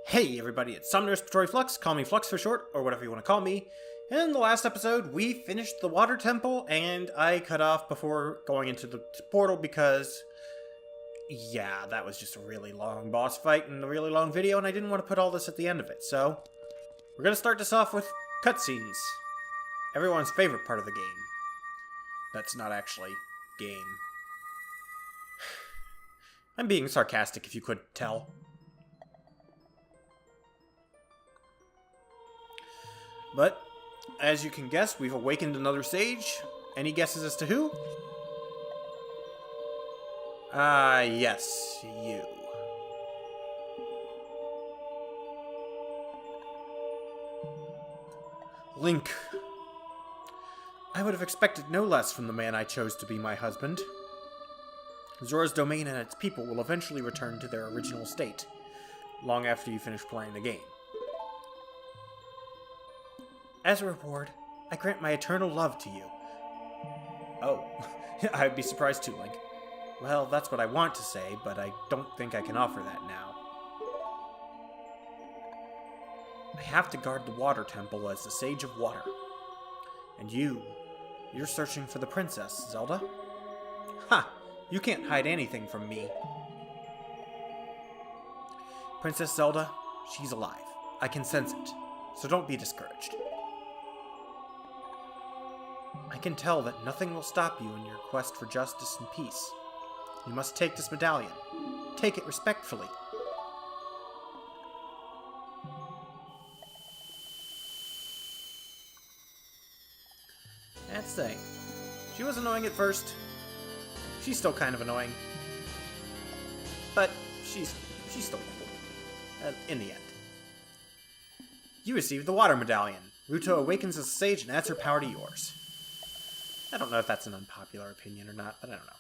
Hey everybody, it's Summoner's Patori Flux, call me Flux for short, or whatever you want to call me. In the last episode, we finished the water temple, and I cut off before going into the portal because, yeah, that was just a really long boss fight and a really long video, and I didn't want to put all this at the end of it, so we're going to start this off with cutscenes. Everyone's favorite part of the game. That's not actually game. I'm being sarcastic if you couldn't tell. But, as you can guess, we've awakened another sage. Any guesses as to who? Yes, you. Link. I would have expected no less from the man I chose to be my husband. Zora's domain and its people will eventually return to their original state, long after you finish playing the game. As a reward, I grant my eternal love to you. Oh, I'd be surprised too, Link. Well, that's what I want to say, but I don't think I can offer that now. I have to guard the water temple as the Sage of Water. And you're searching for the princess, Zelda? Ha! You can't hide anything from me. Princess Zelda, she's alive. I can sense it, so don't be discouraged. I can tell that nothing will stop you in your quest for justice and peace. You must take this medallion. Take it respectfully. That's the thing. She was annoying at first. She's still kind of annoying. But she's still cool. In the end. You received the water medallion. Ruto awakens as a sage and adds her power to yours. I don't know if that's an unpopular opinion or not, but I don't know.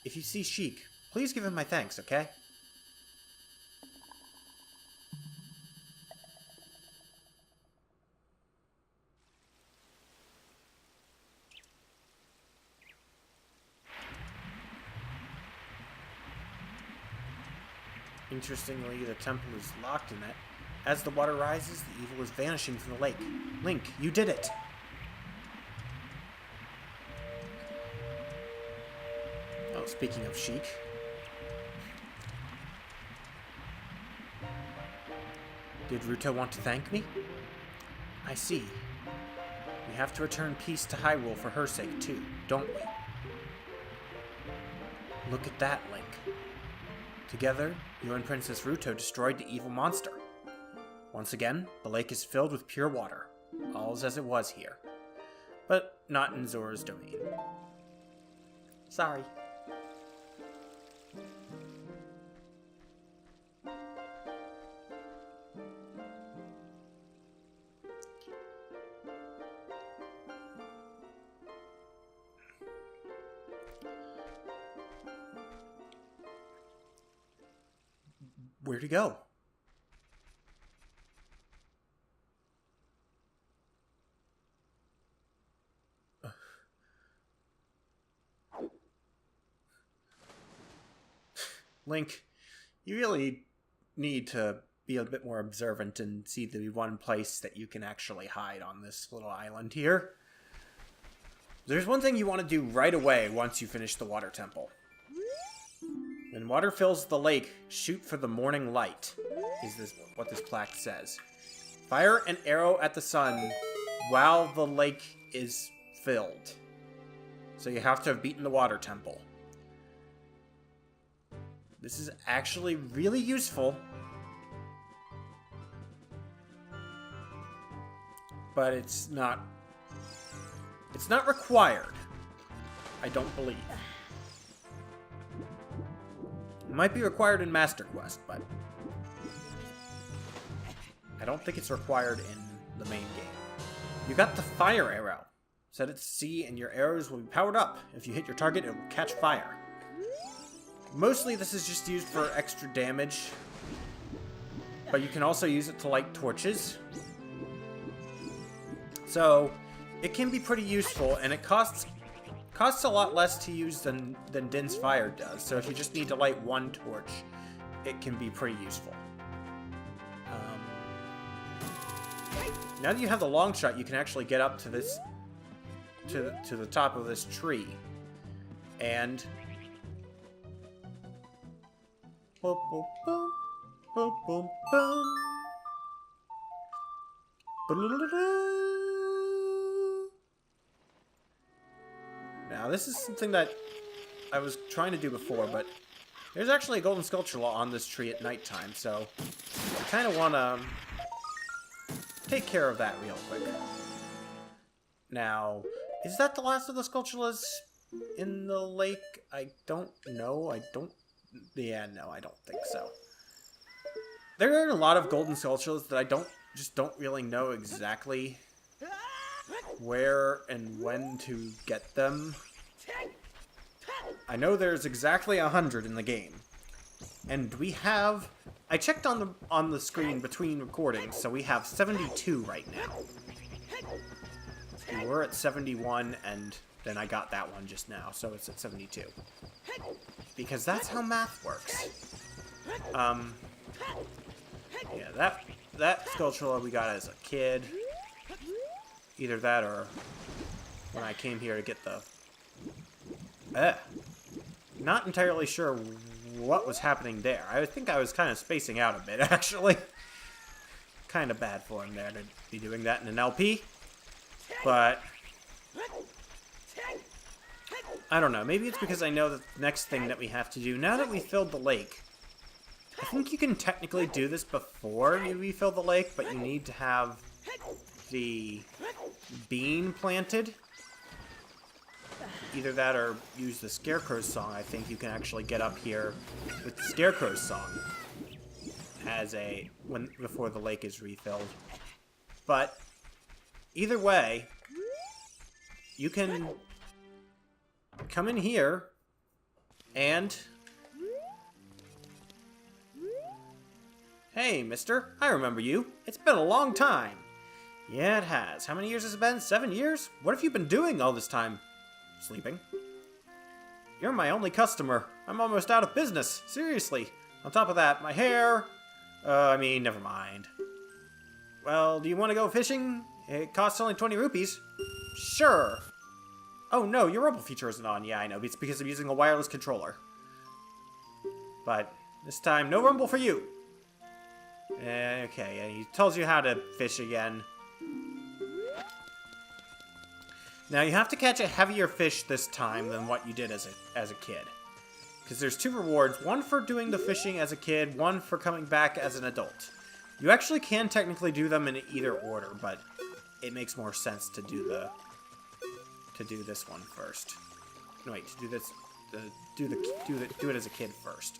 If you see Sheik, please give him my thanks, okay? Interestingly, the temple is locked in it. As the water rises, the evil is vanishing from the lake. Link, you did it! Oh, speaking of Sheik. Did Ruto want to thank me? I see. We have to return peace to Hyrule for her sake, too, don't we? Look at that, Link. Together, you and Princess Ruto destroyed the evil monster. Once again, the lake is filled with pure water. All's as it was here. But not in Zora's domain. Sorry. Where'd he go? Link, you really need to be a bit more observant and see the one place that you can actually hide on this little island here. There's one thing you want to do right away once you finish the water temple. When water fills the lake, shoot for the morning light, is this what this plaque says. Fire an arrow at the sun while the lake is filled. So you have to have beaten the water temple. This is actually really useful. But it's not required. I don't believe. It might be required in Master Quest, but I don't think it's required in the main game. You got the fire arrow. Set it to C and your arrows will be powered up. If you hit your target, it will catch fire. Mostly this is just used for extra damage, but you can also use it to light torches. So it can be pretty useful, and it costs a lot less to use than Din's Fire does. So if you just need to light one torch, it can be pretty useful. Now that you have the long shot, you can actually get up to this, to the top of this tree. And... boom, boom, boom, boom, boom, boom. Now, this is something that I was trying to do before, but there's actually a golden sculpture on this tree at nighttime, so I kind of want to take care of that real quick. Now, is that the last of the sculptures in the lake? I don't know. Yeah, no, I don't think so. There are a lot of golden sculptures that I just don't really know exactly where and when to get them. I know there's exactly 100 in the game, and we have... I checked on the screen between recordings, so we have 72 right now. We were at 71, and then I got that one just now, so it's at 72. Because that's how math works. Yeah, that sculpture we got as a kid. Either that or when I came here to get the... Not entirely sure what was happening there. I think I was kind of spacing out a bit, actually. Kind of bad for him there to be doing that in an LP. But... I don't know. Maybe it's because I know the next thing that we have to do, now that we filled the lake, I think you can technically do this before you refill the lake, but you need to have the bean planted. Either that or use the Scarecrow's song. I think you can actually get up here with the Scarecrow's song as before the lake is refilled. But either way, you can come in here and... Hey, mister, I remember you. It's been a long time. Yeah, it has. How many years has it been? 7 years? What have you been doing all this time? Sleeping. You're my only customer. I'm almost out of business. Seriously. On top of that, my hair... never mind. Well, do you want to go fishing? It costs only 20 rupees. Sure. Oh no, your rumble feature isn't on. Yeah, I know. It's because I'm using a wireless controller. But this time, no rumble for you. Okay, and he tells you how to fish again. Now, you have to catch a heavier fish this time than what you did as a kid. Because there's 2 rewards, one for doing the fishing as a kid, one for coming back as an adult. You actually can technically do them in either order, but it makes more sense to do this one first. No, wait, to do this, do it as a kid first.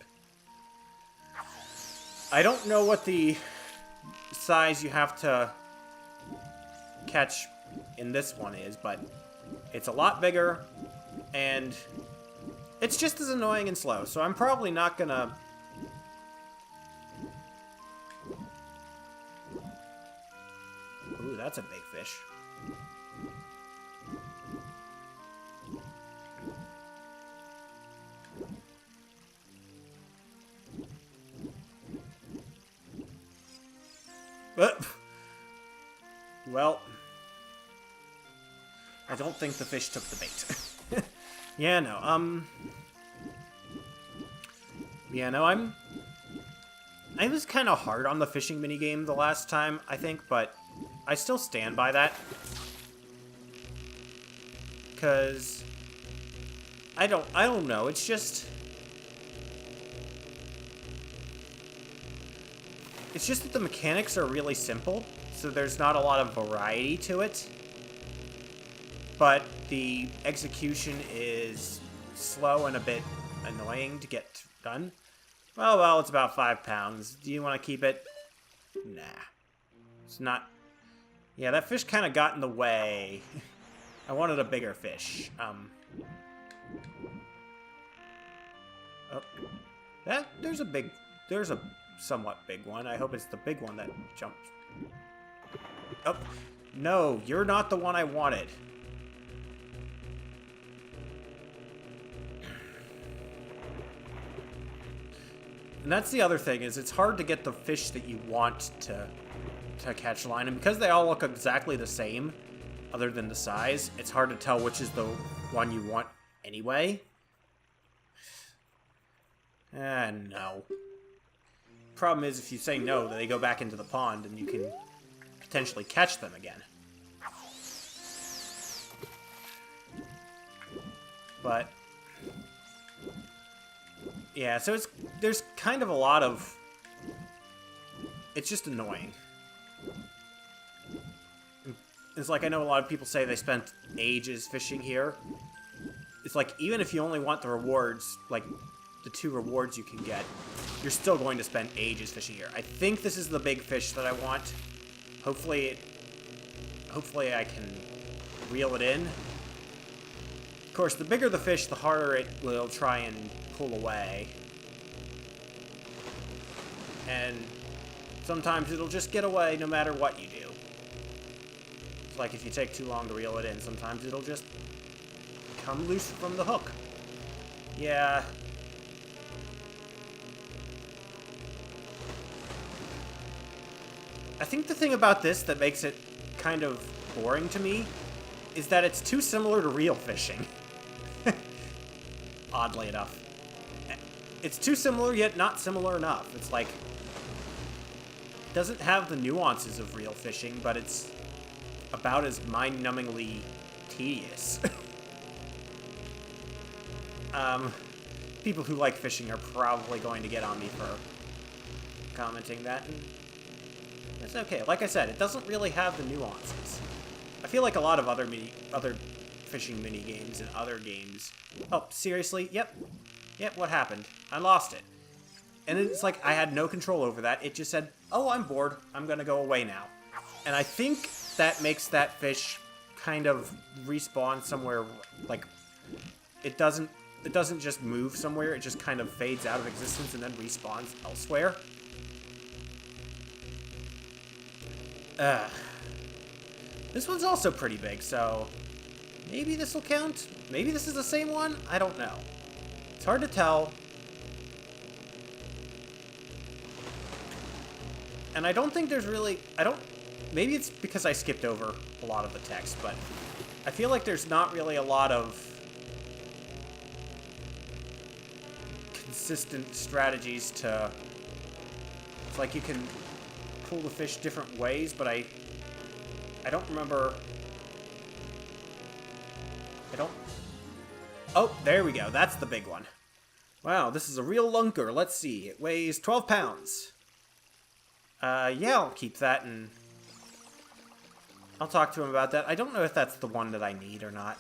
I don't know what the size you have to catch in this one is, but it's a lot bigger, and it's just as annoying and slow, so I'm probably not gonna... Ooh, that's a big fish. Well, I don't think the fish took the bait. Yeah, no, yeah, no, I was kind of hard on the fishing minigame the last time, I think, but I still stand by that. Because I don't know, it's just that the mechanics are really simple, so there's not a lot of variety to it. But the execution is slow and a bit annoying to get done. Well, it's about 5 pounds. Do you want to keep it? Nah. It's not... Yeah, that fish kind of got in the way. I wanted a bigger fish. Oh. There's a somewhat big one. I hope it's the big one that jumped. Oh. No, you're not the one I wanted. And that's the other thing, is it's hard to get the fish that you want to to catch line, and because they all look exactly the same, other than the size, it's hard to tell which is the one you want anyway. No. Problem is, if you say no, they go back into the pond, and you can potentially catch them again. But yeah, so there's kind of a lot of... It's just annoying. It's like, I know a lot of people say they spent ages fishing here. It's like, even if you only want the rewards, like, the 2 rewards you can get, you're still going to spend ages fishing here. I think this is the big fish that I want. Hopefully I can reel it in. Of course, the bigger the fish, the harder it will try and pull away. And sometimes it'll just get away no matter what you do. It's like if you take too long to reel it in, sometimes it'll just come loose from the hook. Yeah. I think the thing about this that makes it kind of boring to me is that it's too similar to real fishing. Oddly enough. It's too similar, yet not similar enough. It's like... It doesn't have the nuances of real fishing, but it's about as mind-numbingly tedious. People who like fishing are probably going to get on me for commenting that, and it's okay. Like I said, it doesn't really have the nuances. I feel like a lot of other fishing mini-games and other games... Oh, seriously? Yep, what happened? I lost it. And it's like, I had no control over that. It just said, oh, I'm bored. I'm gonna go away now. And I think that makes that fish kind of respawn somewhere, like, it doesn't just move somewhere, it just kind of fades out of existence and then respawns elsewhere. This one's also pretty big, so maybe this will count? Maybe this is the same one? I don't know. It's hard to tell. And I don't think there's really... Maybe it's because I skipped over a lot of the text, but I feel like there's not really a lot of consistent strategies to... It's like you can pull the fish different ways, but I don't remember... Oh, there we go. That's the big one. Wow, this is a real lunker. Let's see. It weighs 12 pounds. Yeah, I'll keep that, and I'll talk to him about that. I don't know if that's the one that I need or not.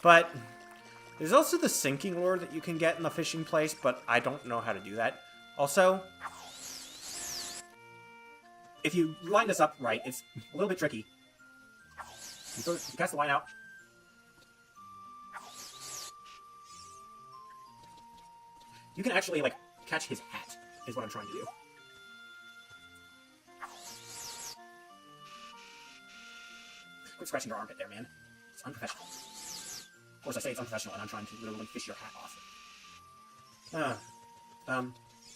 But there's also the sinking lure that you can get in the fishing place, but I don't know how to do that. Also, if you line this up right, it's a little bit tricky. You cast the line out. You can actually, like, catch his hat, is what I'm trying to do. Quit scratching your armpit there, man. It's unprofessional. Of course, I say it's unprofessional, and I'm trying to literally fish your hat off.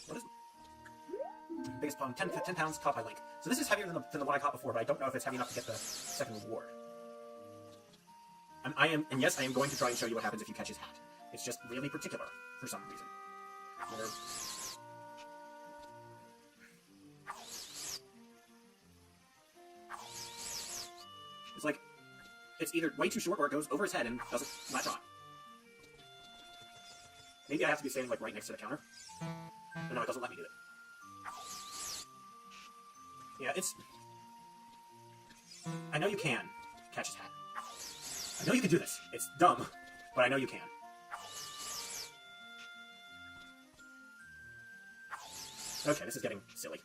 What is... Biggest problem, 10 pounds caught by Link. So this is heavier than the one I caught before, but I don't know if it's heavy enough to get the second reward. And yes, I am going to try and show you what happens if you catch his hat. It's just really particular, for some reason. It's like, it's either way too short or it goes over his head and doesn't latch on. Maybe I have to be standing, like, right next to the counter. But no, it doesn't let me do it. Yeah, it's... I know you can catch his hat. I know you can do this. It's dumb, but I know you can. Okay, this is getting silly.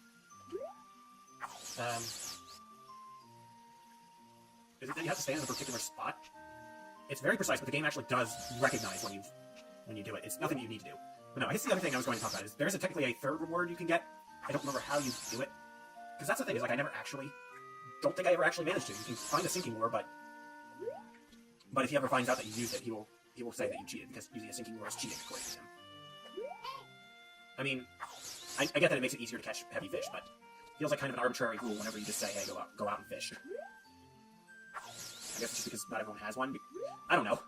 Is it that you have to stand in a particular spot? It's very precise, but the game actually does recognize when you do it. It's nothing you need to do. But no, I guess the other thing I was going to talk about is there's technically a third reward you can get. I don't remember how you do it. Because that's the thing, is like I don't think I ever actually managed to. You can find a sinking lure, but if he ever finds out that you used it, he will say that you cheated, because using a sinking lure is cheating, according to him. I mean, I get that it makes it easier to catch heavy fish, but Feels like kind of an arbitrary rule whenever you just say, hey, go out and fish. I guess it's just because not everyone has one. I don't know.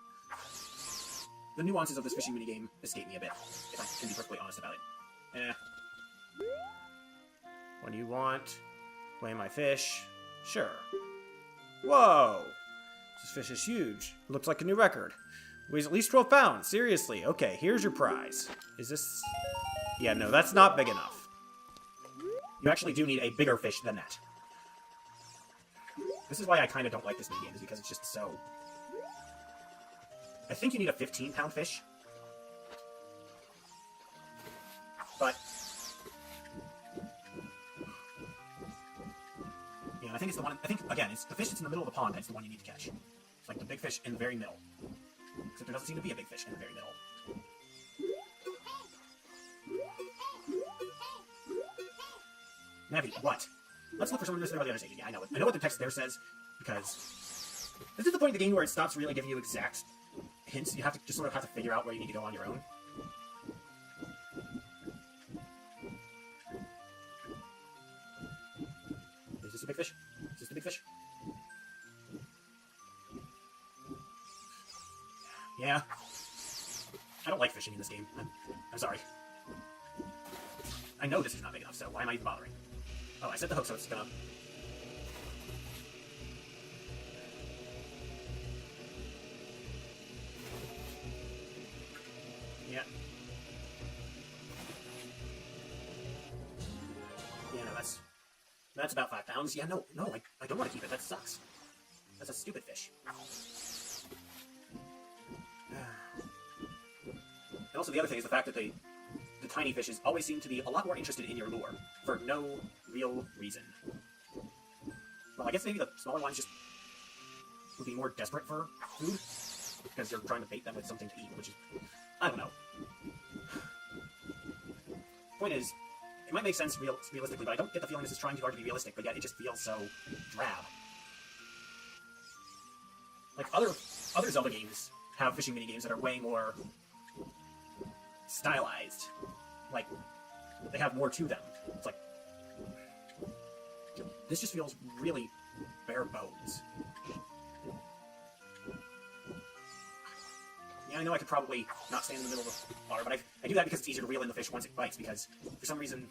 The nuances of this fishing minigame escape me a bit, if I can be perfectly honest about it. What do you want? Weigh my fish? Sure. Whoa! This fish is huge. It looks like a new record. Weighs at least 12 pounds. Seriously. Okay, here's your prize. Is this... Yeah, no, that's not big enough. You actually do need a bigger fish than that. This is why I kind of don't like this minigame, is because it's just so... I think you need a 15-pound fish. But... Yeah, I think it's the one... I think, again, it's the fish that's in the middle of the pond that's the one you need to catch. It's like the big fish in the very middle. Except there doesn't seem to be a big fish in the very middle. Navi, what? Let's look for someone who's there on the other stage. Yeah, I know it. I know what the text there says, because this is the point of the game where it stops really giving you exact hints. You have to just sort of have to figure out where you need to go on your own. Is this a big fish? Is this the big fish? Yeah. I don't like fishing in this game. I'm sorry. I know this is not big enough, so why am I even bothering? Oh, I set the hook so it's gonna... Yeah. Yeah, no, that's about 5 pounds. Yeah, no, I don't want to keep it. That sucks. That's a stupid fish. And also the other thing is the fact that the tiny fishes always seem to be a lot more interested in your lure, for no real reason. Well, I guess maybe the smaller ones just would be more desperate for food, because you're trying to bait them with something to eat, which is... I don't know. Point is, it might make sense realistically, but I don't get the feeling this is trying too hard to be realistic, but yet it just feels so drab. Like, other Zelda games have fishing minigames that are way more stylized. Like, they have more to them. It's like... This just feels really bare bones. Yeah, I know I could probably not stand in the middle of the water, but I do that because it's easier to reel in the fish once it bites, because for some reason,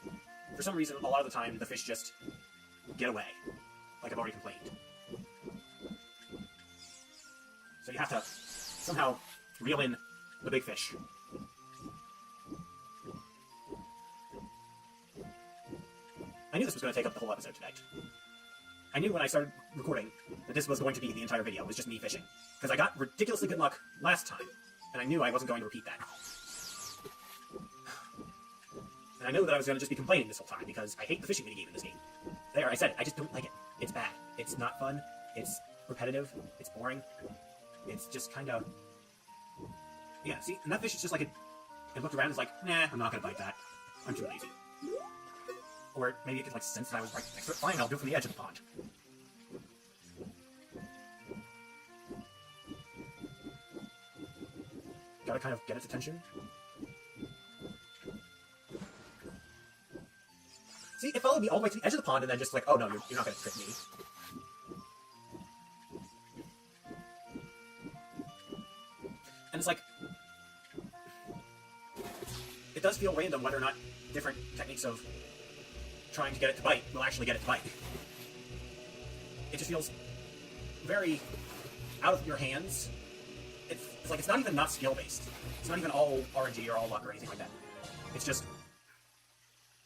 a lot of the time, the fish just get away. Like I've already complained. So you have to somehow reel in the big fish. I knew this was going to take up the whole episode tonight. I knew when I started recording that this was going to be the entire video. It was just me fishing. Because I got ridiculously good luck last time, and I knew I wasn't going to repeat that. And I know that I was going to just be complaining this whole time, because I hate the fishing minigame in this game. There, I said it. I just don't like it. It's bad. It's not fun. It's repetitive. It's boring. It's just kind of... Yeah, see? And that fish is just like it looked around and was like, nah, I'm not going to bite that. I'm too lazy. Or maybe it could, like, sense that I was right next to it. Fine, I'll do it from the edge of the pond. Gotta kind of get its attention. See, it followed me all the way to the edge of the pond and then just like, oh no, you're not gonna trick me. And it's like... It does feel random whether or not different techniques of trying to get it to bite will actually get it to bite. It just feels very out of your hands. It's like it's not even not skill-based. It's not even all RNG or all luck or anything like that. It's just...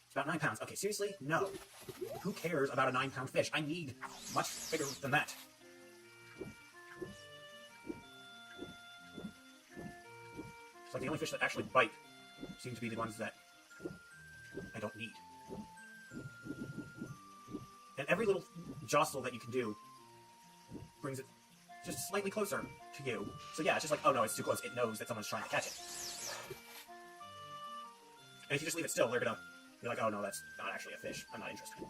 It's about 9 pounds. Okay, seriously? No. Who cares about a 9-pound fish? I need much bigger than that. It's like the only fish that actually bite seem to be the ones that I don't need. And every little jostle that you can do brings it just slightly closer to you. So yeah, it's just like, oh no, it's too close. It knows that someone's trying to catch it. And if you just leave it still, they're gonna be like, oh no, that's not actually a fish. I'm not interested.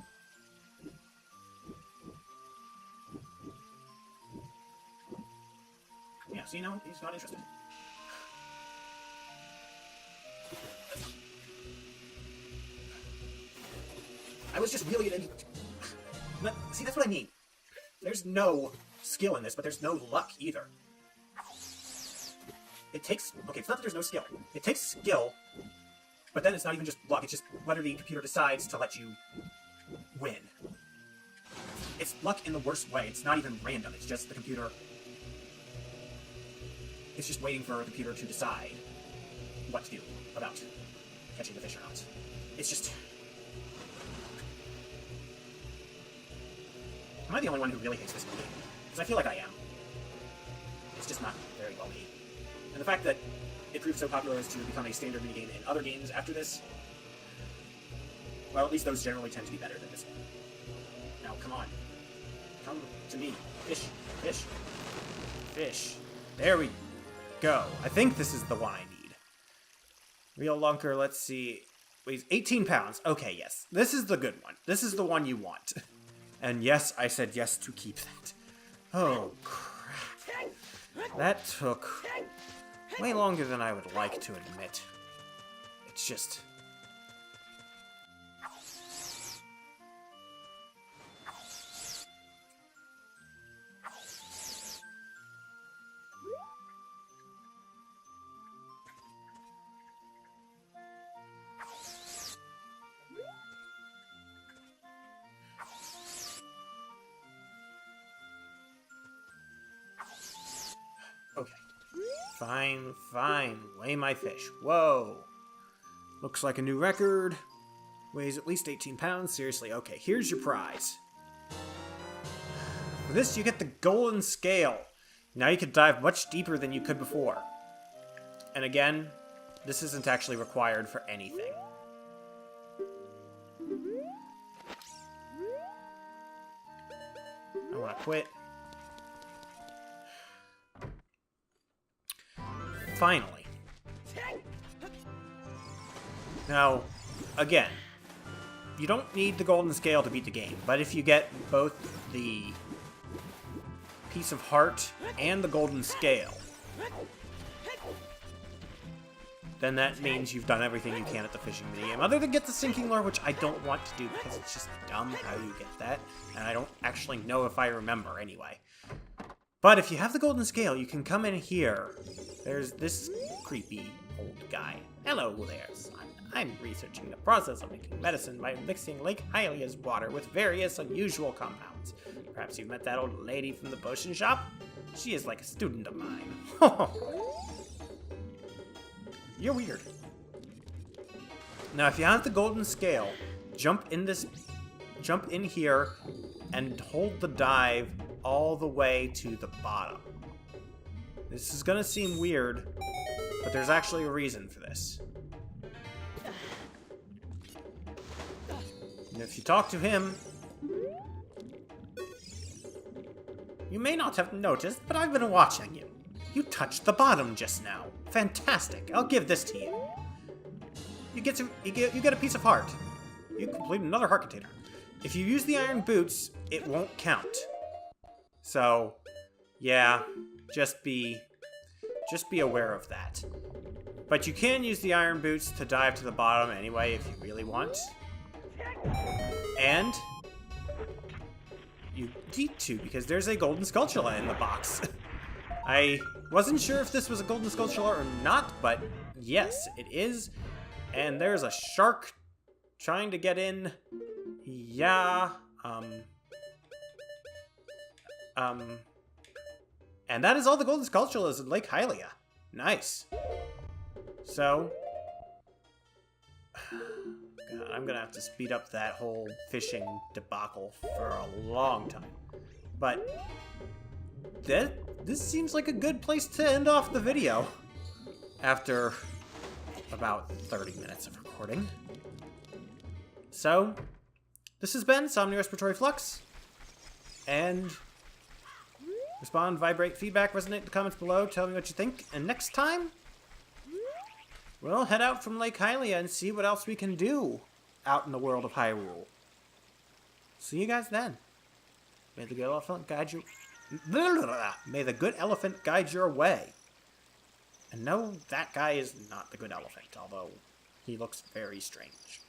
Yeah, see, no, he's not interested. I was just really... See, that's what I mean. There's no skill in this, but there's no luck either. It takes... Okay, it's not that there's no skill. It takes skill, but then it's not even just luck. It's just whether the computer decides to let you win. It's luck in the worst way. It's not even random. It's just the computer... It's just waiting for the computer to decide what to do about catching the fish or not. It's just... Am I the only one who really hates this movie? Because I feel like I am. It's just not very well made. And the fact that it proved so popular as to become a standard minigame in other games after this, well, at least those generally tend to be better than this one. Now, come on. Come to me. Fish. Fish. Fish. There we go. I think this is the one I need. Real Lunker, let's see. Weighs 18 pounds. Okay, yes. This is the good one. This is the one you want. And yes, I said yes to keep that. Oh, crap. That took way longer than I would like to admit. It's just... Okay. Fine, fine. Weigh my fish. Whoa. Looks like a new record. Weighs at least 18 pounds. Seriously, okay. Here's your prize. For this, you get the golden scale. Now you can dive much deeper than you could before. And again, this isn't actually required for anything. I want to quit. Finally. Now, again, you don't need the golden scale to beat the game, but if you get both the piece of heart and the golden scale, then that means you've done everything you can at the fishing minigame, other than get the sinking lure, which I don't want to do because it's just dumb how you get that, and I don't actually know if I remember anyway. But if you have the golden scale, you can come in here. There's this creepy old guy. Hello there, son. I'm researching the process of making medicine by mixing Lake Hylia's water with various unusual compounds. Perhaps you've met that old lady from the potion shop? She is like a student of mine. You're weird. Now, if you have the golden scale, jump in here and hold the dive all the way to the bottom. This is gonna seem weird, but there's actually a reason for this. And if you talk to him, you may not have noticed, but I've been watching you. You touched the bottom just now. Fantastic. I'll give this to you. You get a piece of heart. You complete another heart container. If you use the iron boots, it won't count. So, yeah, just be aware of that. But you can use the iron boots to dive to the bottom anyway if you really want. And you need to, because there's a golden Skulltula in the box. I wasn't sure if this was a golden Skulltula or not, but yes, it is. And there's a shark trying to get in. Yeah, and that is all the golden Skulltulas in Lake Hylia. Nice. So, God, I'm gonna have to speed up that whole fishing debacle for a long time. But this seems like a good place to end off the video after about 30 minutes of recording. So, this has been Somni Respiratory Flux, and respond, vibrate, feedback, resonate in the comments below, tell me what you think, and next time, we'll head out from Lake Hylia and see what else we can do out in the world of Hyrule. See you guys then. May the good elephant guide you... May the good elephant guide your way. And no, that guy is not the good elephant, although he looks very strange.